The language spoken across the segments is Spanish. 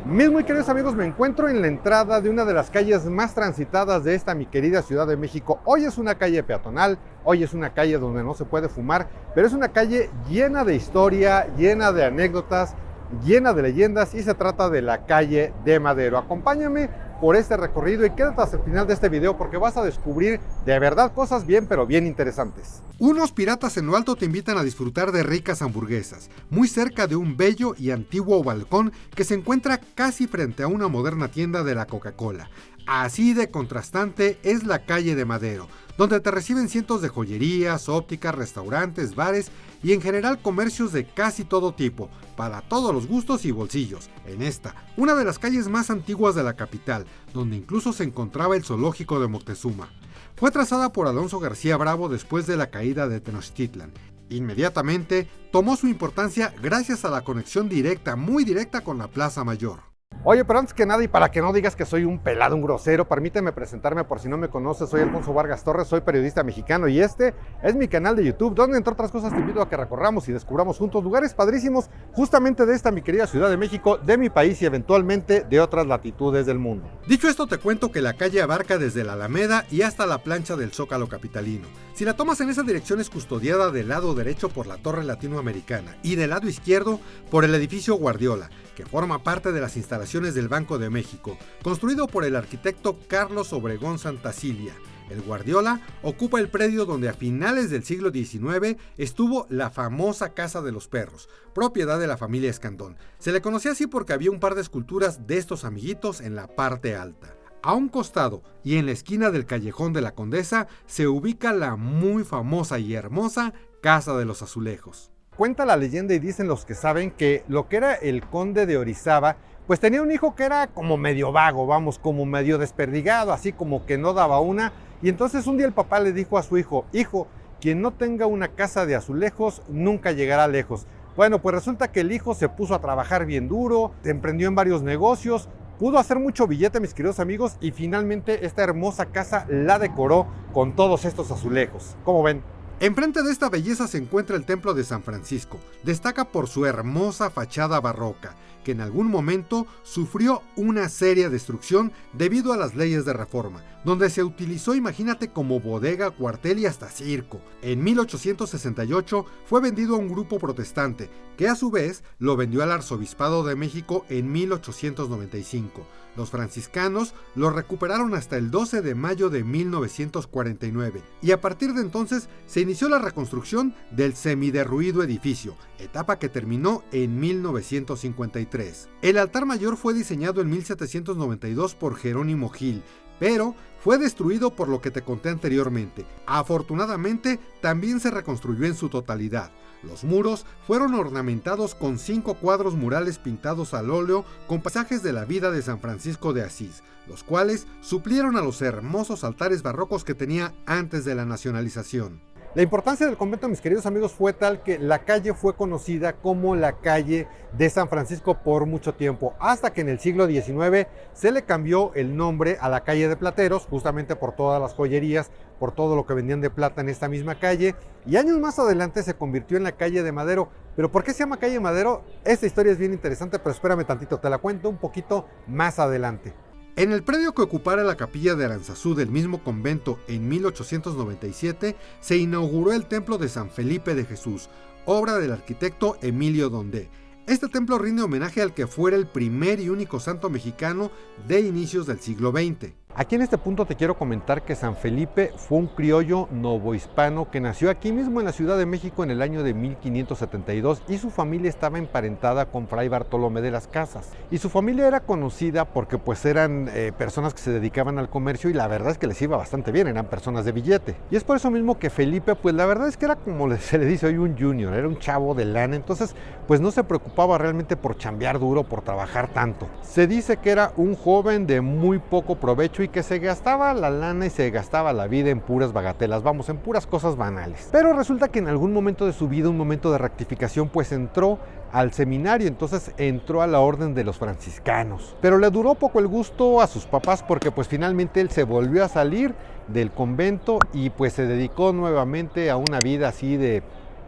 Mis muy queridos amigos, me encuentro en la entrada de una de las calles más transitadas de esta mi querida Ciudad de México. Hoy es una calle peatonal, hoy es una calle donde no se puede fumar, pero es una calle llena de historia, llena de anécdotas, llena de leyendas y se trata de la calle de Madero. Acompáñame por este recorrido y quédate hasta el final de este video porque vas a descubrir de verdad cosas bien pero bien interesantes. Unos piratas en lo alto te invitan a disfrutar de ricas hamburguesas, muy cerca de un bello y antiguo balcón que se encuentra casi frente a una moderna tienda de la Coca-Cola. Así de contrastante es la calle de Madero, donde te reciben cientos de joyerías, ópticas, restaurantes, bares y en general comercios de casi todo tipo, para todos los gustos y bolsillos. En esta, una de las calles más antiguas de la capital, donde incluso se encontraba el zoológico de Moctezuma. Fue trazada por Alonso García Bravo después de la caída de Tenochtitlan. Inmediatamente tomó su importancia gracias a la conexión directa, muy directa con la Plaza Mayor. Oye, pero antes que nada y para que no digas que soy un pelado, un grosero, permíteme presentarme por si no me conoces. Soy Alfonso Vargas Torres, soy periodista mexicano y este es mi canal de YouTube, donde entre otras cosas te invito a que recorramos y descubramos juntos lugares padrísimos justamente de esta mi querida Ciudad de México, de mi país y eventualmente de otras latitudes del mundo. Dicho esto, te cuento que la calle abarca desde la Alameda y hasta la plancha del Zócalo capitalino. Si la tomas en esa dirección es custodiada del lado derecho por la Torre Latinoamericana y del lado izquierdo por el edificio Guardiola, que forma parte de las instalaciones del Banco de México, construido por el arquitecto Carlos Obregón Santacilia. El Guardiola ocupa el predio donde a finales del siglo XIX estuvo la famosa Casa de los Perros, propiedad de la familia Escandón. Se le conocía así porque había un par de esculturas de estos amiguitos en la parte alta. A un costado y en la esquina del Callejón de la Condesa se ubica la muy famosa y hermosa Casa de los Azulejos. Cuenta la leyenda y dicen los que saben que lo que era el conde de Orizaba, pues tenía un hijo que era como medio vago, como medio desperdigado, así como que no daba una. Y entonces un día el papá le dijo a su hijo, quien no tenga una casa de azulejos nunca llegará lejos. Bueno, pues resulta que el hijo se puso a trabajar bien duro, emprendió en varios negocios, pudo hacer mucho billete, mis queridos amigos, y finalmente esta hermosa casa la decoró con todos estos azulejos. ¿Cómo ven? Enfrente de esta belleza se encuentra el Templo de San Francisco. Destaca por su hermosa fachada barroca, que en algún momento sufrió una seria destrucción debido a las leyes de reforma, donde se utilizó, imagínate, como bodega, cuartel y hasta circo. En 1868 fue vendido a un grupo protestante, que a su vez lo vendió al Arzobispado de México en 1895. Los franciscanos lo recuperaron hasta el 12 de mayo de 1949 y a partir de entonces se inició la reconstrucción del semiderruido edificio, etapa que terminó en 1953. El altar mayor fue diseñado en 1792 por Jerónimo Gil, pero fue destruido por lo que te conté anteriormente. Afortunadamente, también se reconstruyó en su totalidad. Los muros fueron ornamentados con 5 cuadros murales pintados al óleo con pasajes de la vida de San Francisco de Asís, los cuales suplieron a los hermosos altares barrocos que tenía antes de la nacionalización. La importancia del convento, mis queridos amigos, fue tal que la calle fue conocida como la calle de San Francisco por mucho tiempo, hasta que en el siglo XIX se le cambió el nombre a la calle de Plateros, justamente por todas las joyerías, por todo lo que vendían de plata en esta misma calle, y años más adelante se convirtió en la calle de Madero. ¿Pero por qué se llama calle Madero? Esta historia es bien interesante, pero espérame tantito, te la cuento un poquito más adelante. En el predio que ocupara la capilla de Aranzazú del mismo convento en 1897, se inauguró el Templo de San Felipe de Jesús, obra del arquitecto Emilio Dondé. Este templo rinde homenaje al que fuera el primer y único santo mexicano de inicios del siglo XX. Aquí en este punto te quiero comentar que San Felipe fue un criollo novohispano que nació aquí mismo en la Ciudad de México en el año de 1572 y su familia estaba emparentada con Fray Bartolomé de las Casas. Y su familia era conocida porque pues eran personas que se dedicaban al comercio y la verdad es que les iba bastante bien, eran personas de billete. Y es por eso mismo que Felipe pues la verdad es que era como se le dice hoy un junior, era un chavo de lana, entonces pues no se preocupaba realmente por chambear duro, por trabajar tanto. Se dice que era un joven de muy poco provecho y que se gastaba la lana y se gastaba la vida en puras bagatelas, vamos, en puras cosas banales. Pero resulta que en algún momento de su vida, un momento de rectificación, pues entró al seminario, entonces entró a la orden de los franciscanos. Pero le duró poco el gusto a sus papás porque pues finalmente él se volvió a salir del convento y pues se dedicó nuevamente a una vida así de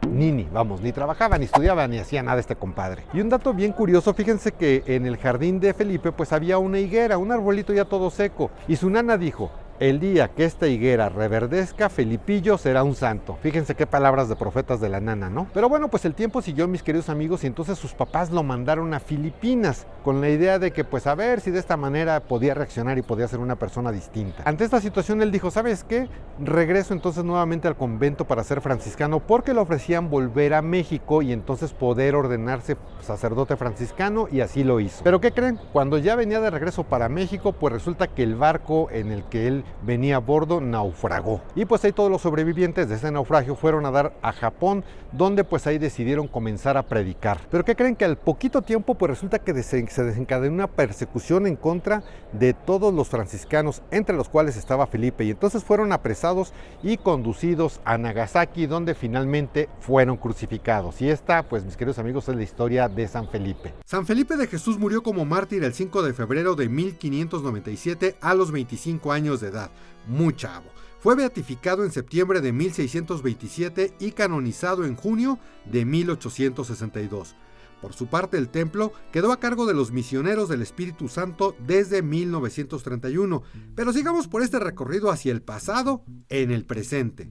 Nini, vamos, ni trabajaba, ni estudiaba, ni hacía nada este compadre. Y un dato bien curioso, fíjense que en el jardín de Felipe pues había una higuera, un arbolito ya todo seco, y su nana dijo: el día que esta higuera reverdezca, Felipillo será un santo. Fíjense qué palabras de profetas de la nana, ¿no? Pero bueno, pues el tiempo siguió, mis queridos amigos, y entonces sus papás lo mandaron a Filipinas con la idea de que pues a ver si de esta manera podía reaccionar y podía ser una persona distinta. Ante esta situación él dijo: ¿sabes qué? Regreso entonces nuevamente al convento para ser franciscano, porque le ofrecían volver a México y entonces poder ordenarse sacerdote franciscano, y así lo hizo. ¿Pero qué creen? Cuando ya venía de regreso para México, pues resulta que el barco en el que él venía a bordo naufragó, y pues ahí todos los sobrevivientes de ese naufragio fueron a dar a Japón, donde pues ahí decidieron comenzar a predicar. Pero ¿qué creen? Que al poquito tiempo pues resulta que se desencadenó una persecución en contra de todos los franciscanos, entre los cuales estaba Felipe, y entonces fueron apresados y conducidos a Nagasaki, donde finalmente fueron crucificados. Y esta, pues mis queridos amigos, es la historia de San Felipe. San Felipe de Jesús murió como mártir el 5 de febrero de 1597 a los 25 años de edad. Muy chavo. Fue beatificado en septiembre de 1627 y canonizado en junio de 1862. Por su parte, el templo quedó a cargo de los misioneros del Espíritu Santo desde 1931. Pero sigamos por este recorrido hacia el pasado en el presente.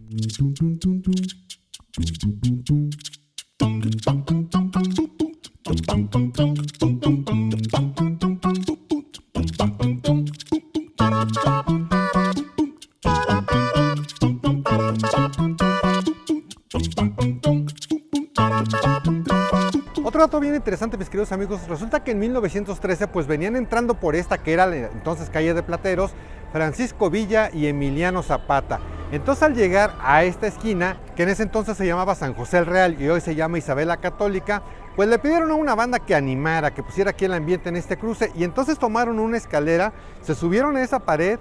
Otro dato bien interesante, mis queridos amigos, resulta que en 1913 pues venían entrando por esta que era la entonces calle de Plateros, Francisco Villa y Emiliano Zapata. Entonces al llegar a esta esquina, que en ese entonces se llamaba San José el Real y hoy se llama Isabel la Católica, pues le pidieron a una banda que animara, que pusiera aquí el ambiente en este cruce, y entonces tomaron una escalera, se subieron a esa pared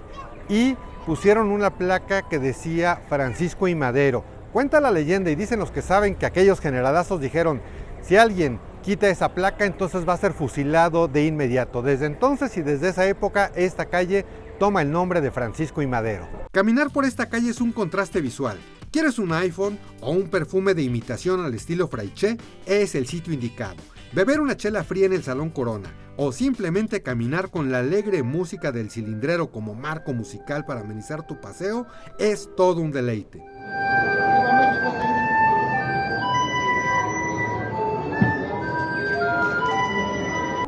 y pusieron una placa que decía Francisco y Madero. Cuenta la leyenda y dicen los que saben que aquellos generalazos dijeron: si alguien quita esa placa, entonces va a ser fusilado de inmediato. Desde entonces y desde esa época, esta calle toma el nombre de Francisco y Madero. Caminar por esta calle es un contraste visual. ¿Quieres un iPhone o un perfume de imitación al estilo Fraiche? Es el sitio indicado. Beber una chela fría en el Salón Corona, o simplemente caminar con la alegre música del Cilindrero como marco musical para amenizar tu paseo, es todo un deleite.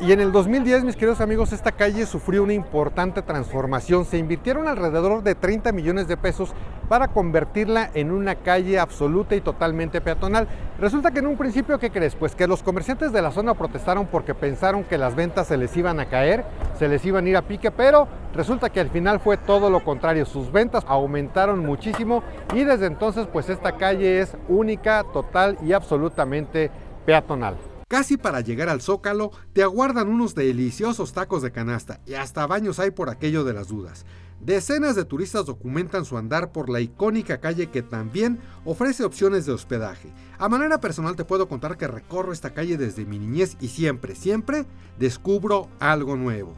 Y en el 2010, mis queridos amigos, esta calle sufrió una importante transformación. Se invirtieron alrededor de 30 millones de pesos para convertirla en una calle absoluta y totalmente peatonal. Resulta que en un principio, ¿qué crees? Pues que los comerciantes de la zona protestaron porque pensaron que las ventas se les iban a caer, se les iban a ir a pique, pero resulta que al final fue todo lo contrario. Sus ventas aumentaron muchísimo y desde entonces pues esta calle es única, total y absolutamente peatonal. Casi para llegar al Zócalo te aguardan unos deliciosos tacos de canasta y hasta baños hay por aquello de las dudas. Decenas de turistas documentan su andar por la icónica calle que también ofrece opciones de hospedaje. A manera personal te puedo contar que recorro esta calle desde mi niñez y siempre descubro algo nuevo.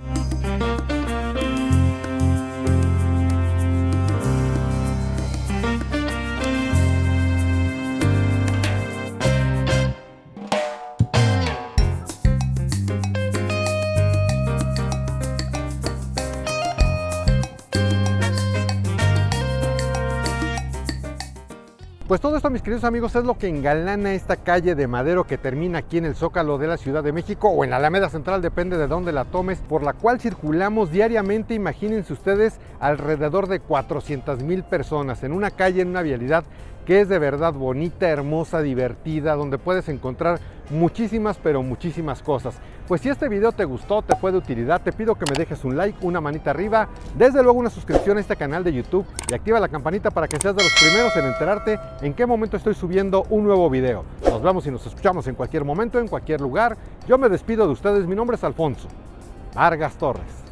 Pues todo esto, mis queridos amigos, es lo que engalana esta calle de Madero que termina aquí en el Zócalo de la Ciudad de México o en la Alameda Central, depende de dónde la tomes, por la cual circulamos diariamente, imagínense ustedes, alrededor de 400,000 personas en una calle, en una vialidad que es de verdad bonita, hermosa, divertida, donde puedes encontrar muchísimas, pero muchísimas cosas. Pues si este video te gustó, te fue de utilidad, te pido que me dejes un like, una manita arriba, desde luego una suscripción a este canal de YouTube y activa la campanita para que seas de los primeros en enterarte en qué momento estoy subiendo un nuevo video. Nos vemos y nos escuchamos en cualquier momento, en cualquier lugar. Yo me despido de ustedes, mi nombre es Alfonso Vargas Torres.